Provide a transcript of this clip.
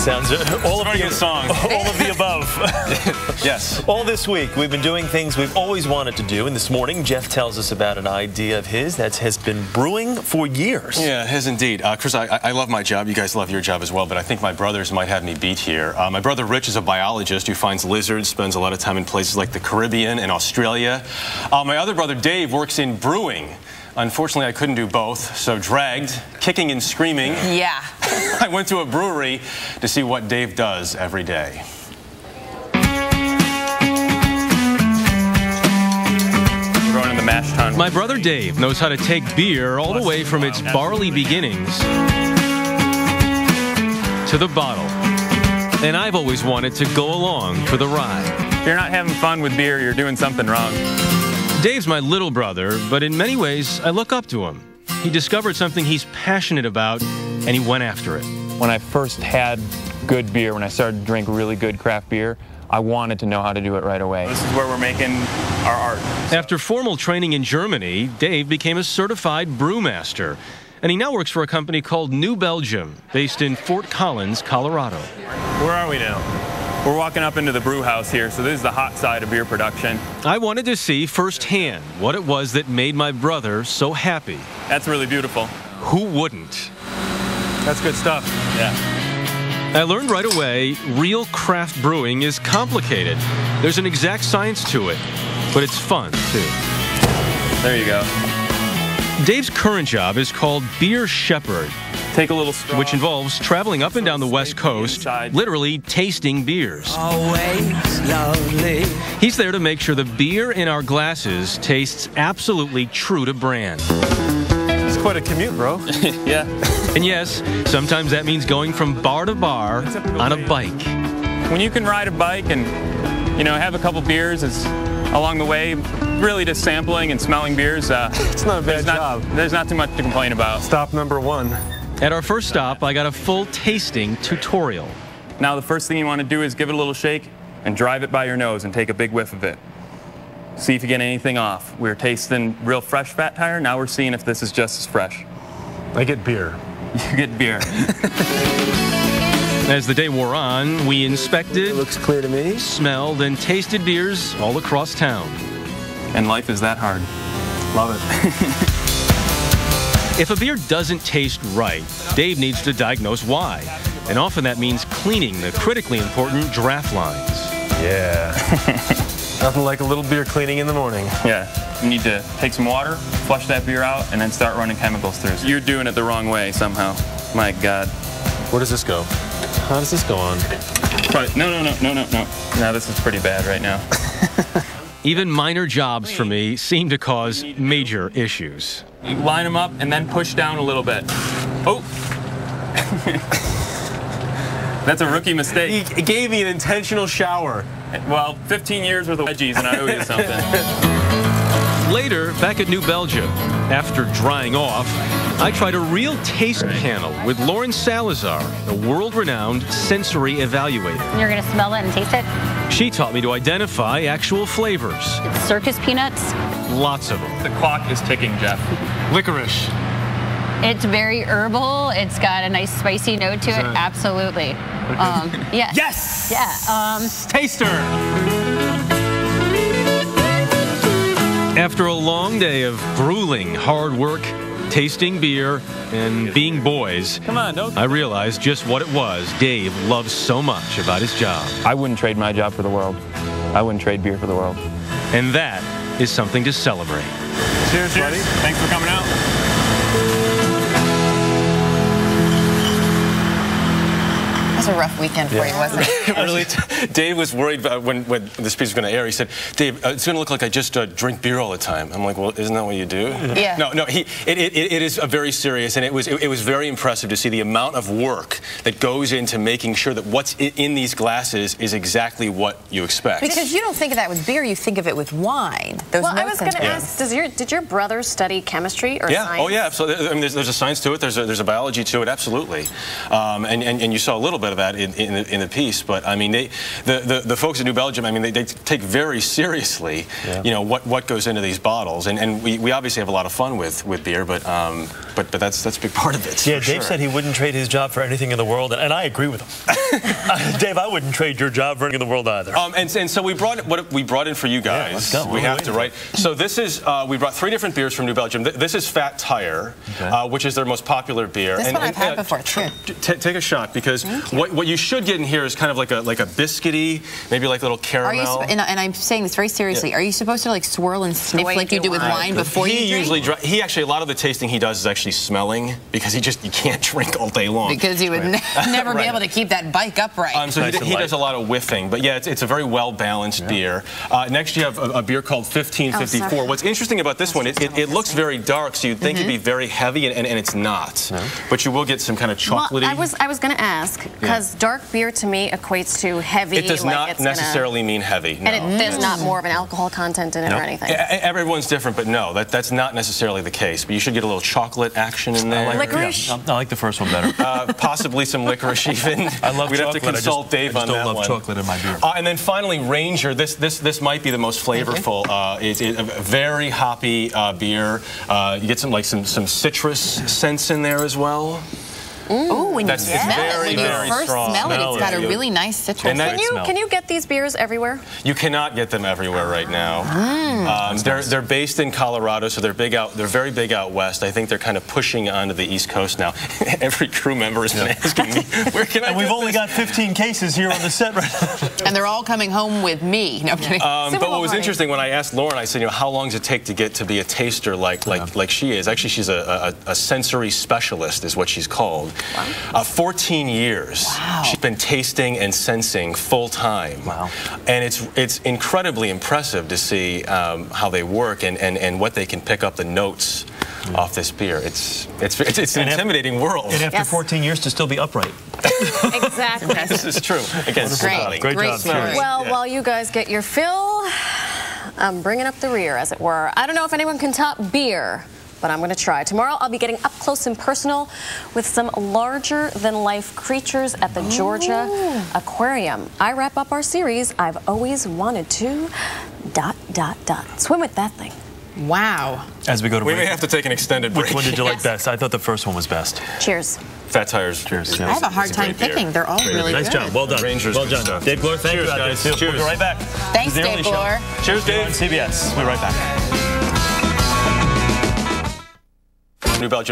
Sounds all of the song. All of the above. Yes. All this week, we've been doing things we've always wanted to do, and this morning, Jeff tells us about an idea of his that has been brewing for years. Yeah, it has indeed. Chris, I love my job. You guys love your job as well, but I think my brothers might have me beat here. My brother Rich is a biologist who finds lizards, spends a lot of time in places like the Caribbean and Australia. My other brother Dave works in brewing. Unfortunately, I couldn't do both, so dragged, kicking and screaming. Yeah. I went to a brewery to see what Dave does every day. We're going to the mash tun. My brother Dave knows how to take beer all the way from its barley beginnings to the bottle. And I've always wanted to go along for the ride. If you're not having fun with beer, you're doing something wrong. Dave's my little brother, but in many ways, I look up to him. He discovered something he's passionate about, and he went after it. When I first had good beer, when I started to drink really good craft beer, I wanted to know how to do it right away. This is where we're making our art. After formal training in Germany, Dave became a certified brewmaster, and he now works for a company called New Belgium, based in Fort Collins, Colorado. Where are we now? We're walking up into the brew house here, so this is the hot side of beer production. I wanted to see firsthand what it was that made my brother so happy. That's really beautiful. Who wouldn't? That's good stuff. Yeah. I learned right away, real craft brewing is complicated. There's an exact science to it, but it's fun, too. There you go. Dave's current job is called Beer Shepherd. Take a little straw. Which involves traveling up and down the West Coast, literally tasting beers. Always lovely. He's there to make sure the beer in our glasses tastes absolutely true to brand. It's quite a commute, bro. Yeah. And yes, sometimes that means going from bar to bar on a bike. When you can ride a bike and, you know, have a couple beers along the way, really just sampling and smelling beers, it's not a bad job. There's not too much to complain about. Stop number one. At our first stop, I got a full tasting tutorial. Now the first thing you want to do is give it a little shake and drive it by your nose and take a big whiff of it. See if you get anything off. We're tasting real fresh fat tire. Now we're seeing if this is just as fresh. I get beer. You get beer. As the day wore on, we inspected, It looks clear to me. smelled, and tasted beers all across town. And life is that hard. Love it. If a beer doesn't taste right, Dave needs to diagnose why. And often that means cleaning the critically important draft lines. Yeah. Nothing like a little beer cleaning in the morning. Yeah. You need to take some water, flush that beer out, and then start running chemicals through. You're doing it the wrong way somehow. My God. Where does this go? How does this go on? No. No, this is pretty bad right now. Even minor jobs for me seem to cause major issues. You line them up and then push down a little bit. Oh! That's a rookie mistake. He gave me an intentional shower. Well, 15 years worth of veggies and I owe you something. Later, back at New Belgium, after drying off, I tried a real taste panel with Lauren Salazar, a world-renowned sensory evaluator. You're going to smell it and taste it? She taught me to identify actual flavors. It's circus peanuts. Lots of them. The clock is ticking, Jeff. Licorice. It's very herbal. It's got a nice spicy note to it. Absolutely. Yeah. Yes! Yeah. Taster! After a long day of grueling hard work, tasting beer, and being boys, Come on, don't. I realized just what it was Dave loves so much about his job. I wouldn't trade my job for the world. I wouldn't trade beer for the world. And that is something to celebrate. Cheers, buddy. Thanks for coming out. That was a rough weekend for you, wasn't it? Really, Dave was worried about when this piece was going to air. He said, Dave, it's going to look like I just drink beer all the time. I'm like, well, isn't that what you do? Yeah. No, it is a very serious, and it was very impressive to see the amount of work that goes into making sure that what's in these glasses is exactly what you expect. Because you don't think of that with beer, you think of it with wine. Those Well, I was notes going to and- ask, did your brother study chemistry or Yeah. science? Oh, yeah. Absolutely. I mean, there's a science to it. There's a biology to it. Absolutely. And you saw a little bit of that in the piece. But I mean, the folks in New Belgium, I mean, they take very seriously, you know, what goes into these bottles, and we obviously have a lot of fun with beer, but that's a big part of it. Yeah, Dave said he wouldn't trade his job for anything in the world, and I agree with him. Dave, I wouldn't trade your job for anything in the world either. And so we brought in for you guys. Yeah, let's go. We have to, right? So this is we brought 3 different beers from New Belgium. This is Fat Tire, which is their most popular beer. This one I've had before too. Take a shot, because what you should get in here is kind of like a biscuity, maybe like little caramel. And I'm saying this very seriously. Are you supposed to like swirl and sniff like you do with wine before you drink? He actually, a lot of the tasting he does is actually smelling, because you can't drink all day long. Because you would never be able to keep that bike upright. So he does a lot of whiffing, but yeah, it's a very well balanced beer. Next you have a beer called 1554. What's interesting about this one, it looks very dark, so you'd think it'd be very heavy, and it's not. But you will get some kind of chocolatey. Well, I was going to ask, because dark beer to me equates to heavy. It does not necessarily mean heavy. No. And there's not more of an alcohol content in it or anything. Everyone's different, but no, that's not necessarily the case. But you should get a little chocolate action in there. Licorice? I like the first one better. Possibly some licorice even. I love We'd chocolate. have to consult Dave on that one. I don't love chocolate in my beer. And then finally, Ranger. This might be the most flavorful. It's a very hoppy beer. You get some citrus scents in there as well. Oh, when you It's very, very first strong. smell it, it's got a really nice citrus. Can you get these beers everywhere? You cannot get them everywhere right now. They're based in Colorado, so they're very big out west. I think they're kind of pushing onto the East Coast now. Every crew member has been asking me, where can I And we've only got 15 cases here on the set right now. And they're all coming home with me. No, I'm kidding. But what was interesting, when I asked Lauren, I said, you know, how long does it take to get to be a taster like she is? Actually, she's a sensory specialist, is what she's called. Wow. 14 years. Wow. She's been tasting and sensing full time. Wow. And it's incredibly impressive to see how they work and what they can pick up the notes off this beer. It's an intimidating world. And after 14 years to still be upright. Exactly. This is true. Again, great job. Well, while you guys get your fill, I'm bringing up the rear, as it were. I don't know if anyone can top beer, but I'm going to try. Tomorrow I'll be getting up close and personal with some larger-than-life creatures at the Georgia Aquarium. I wrap up our series, I've always wanted to... ... swim with that thing. Wow. As we go to break, we may have to take an extended break. Which one did you like best? I thought the first one was best. Cheers. Fat Tires. Cheers. I have a hard time picking. They're all really nice good. job. Well done. Rangers. Well done. Dave Bloor, thank you. Guys. Cheers. We'll be right back. Thanks, Dave Bloor. Cheers, Dave. On CBS. We'll be right back. New Belgium.